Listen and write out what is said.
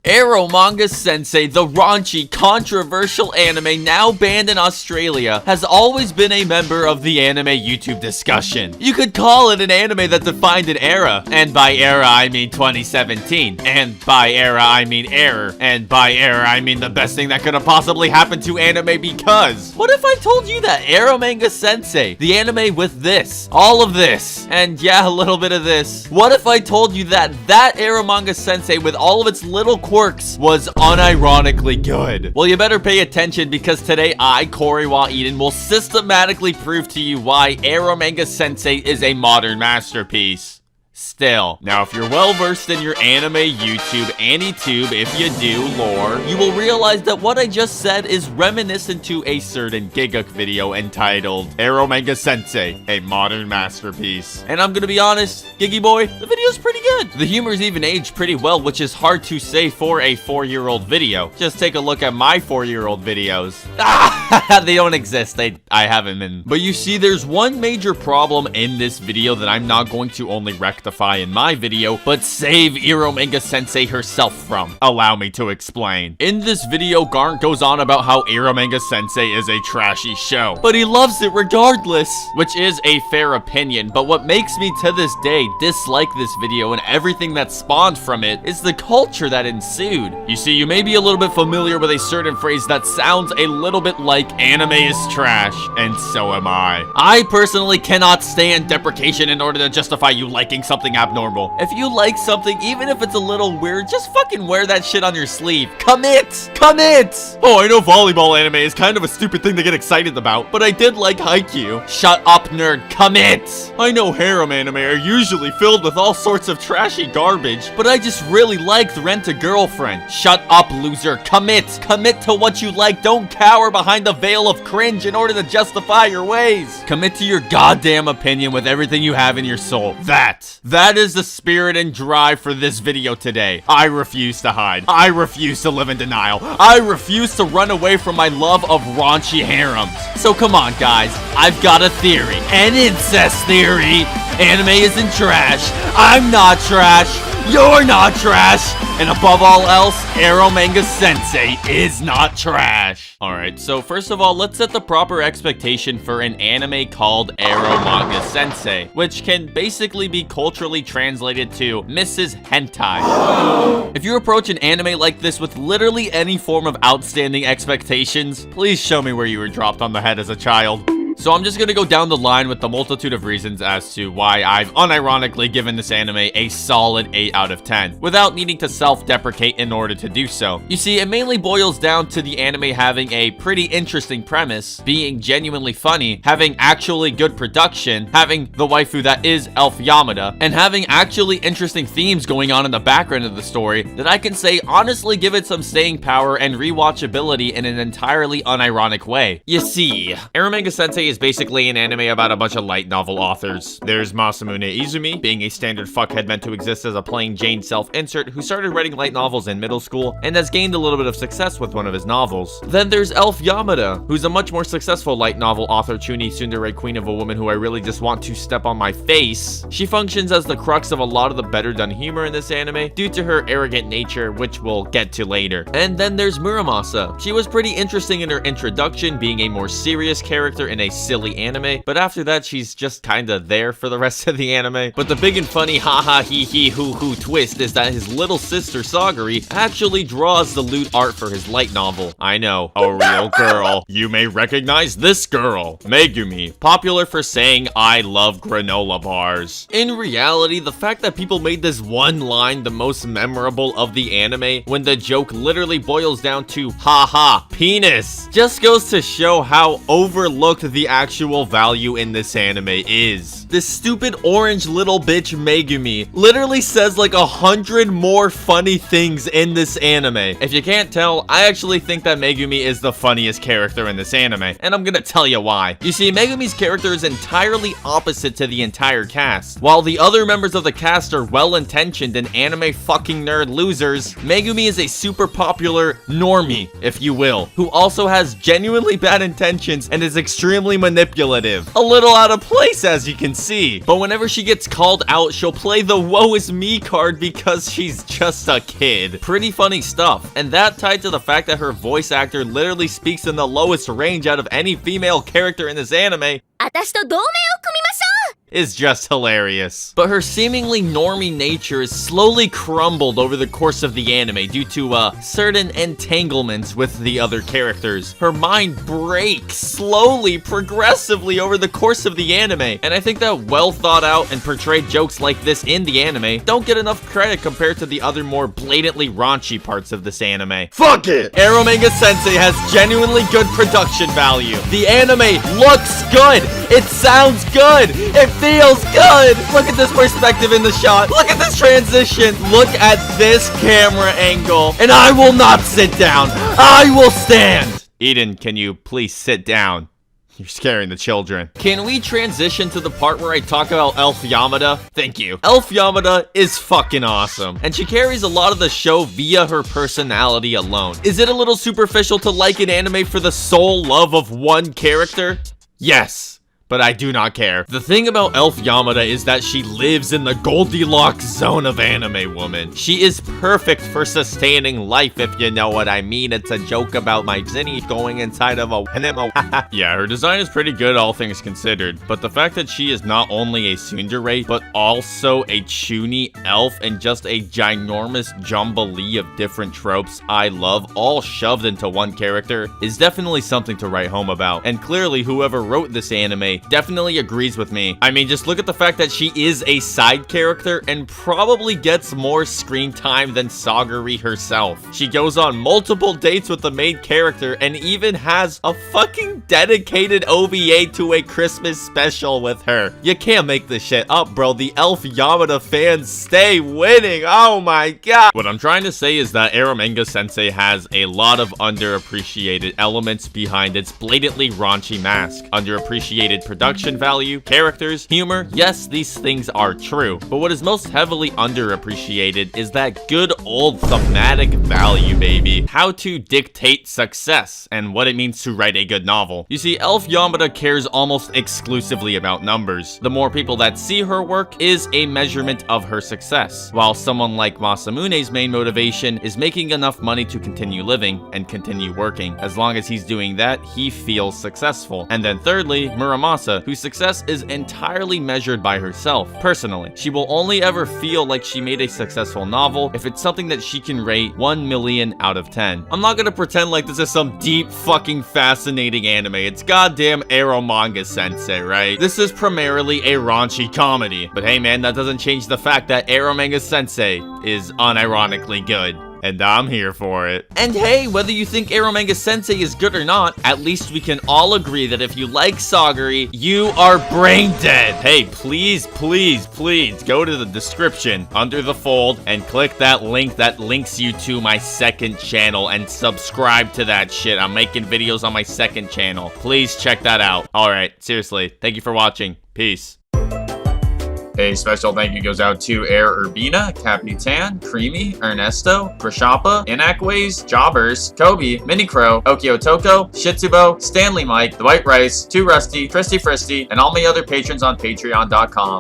EROMANGA Sensei, the raunchy, controversial anime now banned in Australia, has always been a member of the anime YouTube discussion. You could call it an anime that defined an era, and by era I mean 2017, and by era I mean error, and by era I mean the best thing that could have possibly happened to anime because... What if I told you that EROMANGA Sensei, the anime with this, all of this, and yeah, a little bit of this, what if I told you that EROMANGA Sensei with all of its little quirks was unironically good? Well, you better pay attention because today I, Corey Eden, will systematically prove to you why EROMANGA Sensei is a modern masterpiece. Still. Now, if you're well-versed in your anime YouTube, AniTube, if you do, lore, you will realize that what I just said is reminiscent to a certain Giguk video entitled EROMANGA Sensei, a modern masterpiece. And I'm gonna be honest, Giggy boy, the video's pretty good. The humor's even aged pretty well, which is hard to say for a 4-year-old video. Just take a look at my 4-year-old videos. They don't exist. I haven't been. But you see, there's one major problem in this video that I'm not going to only rectify in my video, but save EROMANGA Sensei herself from. Allow me to explain. In this video, Garnt goes on about how EROMANGA Sensei is a trashy show, but he loves it regardless, which is a fair opinion, but what makes me to this day dislike this video and everything that spawned from it is the culture that ensued. You see, you may be a little bit familiar with a certain phrase that sounds a little bit like anime is trash, and so am I. I personally cannot stand deprecation in order to justify you liking something abnormal. If you like something, even if it's a little weird, just fucking wear that shit on your sleeve. Commit! Commit! Oh, I know volleyball anime is kind of a stupid thing to get excited about, but I did like Haikyuu. Shut up, nerd. Commit! I know harem anime are usually filled with all sorts of trashy garbage, but I just really liked Rent a Girlfriend. Shut up, loser. Commit! Commit to what you like. Don't cower behind the veil of cringe in order to justify your ways. Commit to your goddamn opinion with everything you have in your soul. That is the spirit and drive for this video today. I refuse to hide. I refuse to live in denial. I refuse to run away from my love of raunchy harems. So come on, guys. I've got a theory. An incest theory. Anime isn't trash. I'm not trash. You're not trash. And above all else, EROMANGA Sensei is not trash. Alright, so first of all, let's set the proper expectation for an anime called EROMANGA Sensei, which can basically be culturally translated to Mrs. Hentai. If you approach an anime like this with literally any form of outstanding expectations, please show me where you were dropped on the head as a child. So I'm just gonna go down the line with the multitude of reasons as to why I've unironically given this anime a solid 8 out of 10, without needing to self-deprecate in order to do so. You see, it mainly boils down to the anime having a pretty interesting premise, being genuinely funny, having actually good production, having the waifu that is Elf Yamada, and having actually interesting themes going on in the background of the story that I can say honestly give it some staying power and rewatchability in an entirely unironic way. You see, EROMANGA Sensei is basically an anime about a bunch of light novel authors. There's Masamune Izumi, being a standard fuckhead meant to exist as a plain Jane self-insert who started writing light novels in middle school and has gained a little bit of success with one of his novels. Then there's Elf Yamada, who's a much more successful light novel author, Chuni Tsundere, queen of a woman who I really just want to step on my face. She functions as the crux of a lot of the better done humor in this anime due to her arrogant nature, which we'll get to later. And then there's Muramasa. She was pretty interesting in her introduction, being a more serious character in a silly anime, but after that she's just kinda there for the rest of the anime. But the big and funny haha hee hee hoo hoo twist is that his little sister Sagari actually draws the lewd art for his light novel. I know, a real girl. You may recognize this girl, Megumi, popular for saying I love granola bars. In reality, the fact that people made this one line the most memorable of the anime when the joke literally boils down to haha penis just goes to show how overlooked the actual value in this anime is. This stupid orange little bitch Megumi literally says like 100 more funny things in this anime. If you can't tell, I actually think that Megumi is the funniest character in this anime, and I'm gonna tell you why. You see, Megumi's character is entirely opposite to the entire cast. While the other members of the cast are well-intentioned and anime fucking nerd losers, Megumi is a super popular normie, if you will, who also has genuinely bad intentions and is extremely extremely manipulative. A little out of place, as you can see. But whenever she gets called out, she'll play the woe is me card because she's just a kid. Pretty funny stuff. And that tied to the fact that her voice actor literally speaks in the lowest range out of any female character in this anime is just hilarious. But her seemingly normie nature is slowly crumbled over the course of the anime due to certain entanglements with the other characters. Her mind breaks slowly, progressively over the course of the anime. And I think that well thought out and portrayed jokes like this in the anime don't get enough credit compared to the other more blatantly raunchy parts of this anime. Fuck it! EROMANGA Sensei has genuinely good production value. The anime looks good. It sounds good. It feels good. Look at this perspective in the shot. Look at this transition. Look at this camera angle. And I will not sit down. I will stand. Eden, can you please sit down? You're scaring the children. Can we transition to the part where I talk about Elf Yamada? Thank you. Elf Yamada is fucking awesome, and she carries a lot of the show via her personality alone. Is it a little superficial to like an anime for the sole love of one character? Yes. But I do not care. The thing about Elf Yamada is that she lives in the Goldilocks zone of anime woman. She is perfect for sustaining life, if you know what I mean. It's a joke about my zinni going inside of a Yeah, her design is pretty good, all things considered. But the fact that she is not only a tsundere, but also a chuuni elf and just a ginormous jamboree of different tropes I love, all shoved into one character, is definitely something to write home about. And clearly, whoever wrote this anime definitely agrees with me. I mean, just look at the fact that she is a side character and probably gets more screen time than Sagari herself. She goes on multiple dates with the main character and even has a fucking dedicated OVA to a Christmas special with her. You can't make this shit up, bro. The Elf Yamada fans stay winning. Oh my god. What I'm trying to say is that EROMANGA Sensei has a lot of underappreciated elements behind its blatantly raunchy mask. Underappreciated production value, characters, humor. Yes, these things are true, but what is most heavily underappreciated is that good old thematic value, baby. How to dictate success and what it means to write a good novel. You see, Elf Yamada cares almost exclusively about numbers. The more people that see her work is a measurement of her success, while someone like Masamune's main motivation is making enough money to continue living and continue working. As long as he's doing that, he feels successful. And then thirdly, Muramasa, whose success is entirely measured by herself. Personally, she will only ever feel like she made a successful novel if it's something that she can rate 1 million out of 10. I'm not gonna pretend like this is some deep fucking fascinating anime. It's goddamn EROMANGA Sensei, right? This is primarily a raunchy comedy. But hey man, that doesn't change the fact that EROMANGA Sensei is unironically good. And I'm here for it. And hey, whether you think EROMANGA Sensei is good or not, at least we can all agree that if you like Sagari, you are brain dead. Hey, please, please, please go to the description under the fold and click that link that links you to my second channel and subscribe to that shit. I'm making videos on my second channel. Please check that out. All right, seriously, thank you for watching. Peace. A special thank you goes out to Air Urbina, Capitan, Creamy, Ernesto, Krishapa, Inakways, Jobbers, Kobe, Mini Crow, Okio Toko, Shitsubo, Stanley Mike, The White Rice, Too Rusty, Tristy Fristy, and all my other patrons on Patreon.com.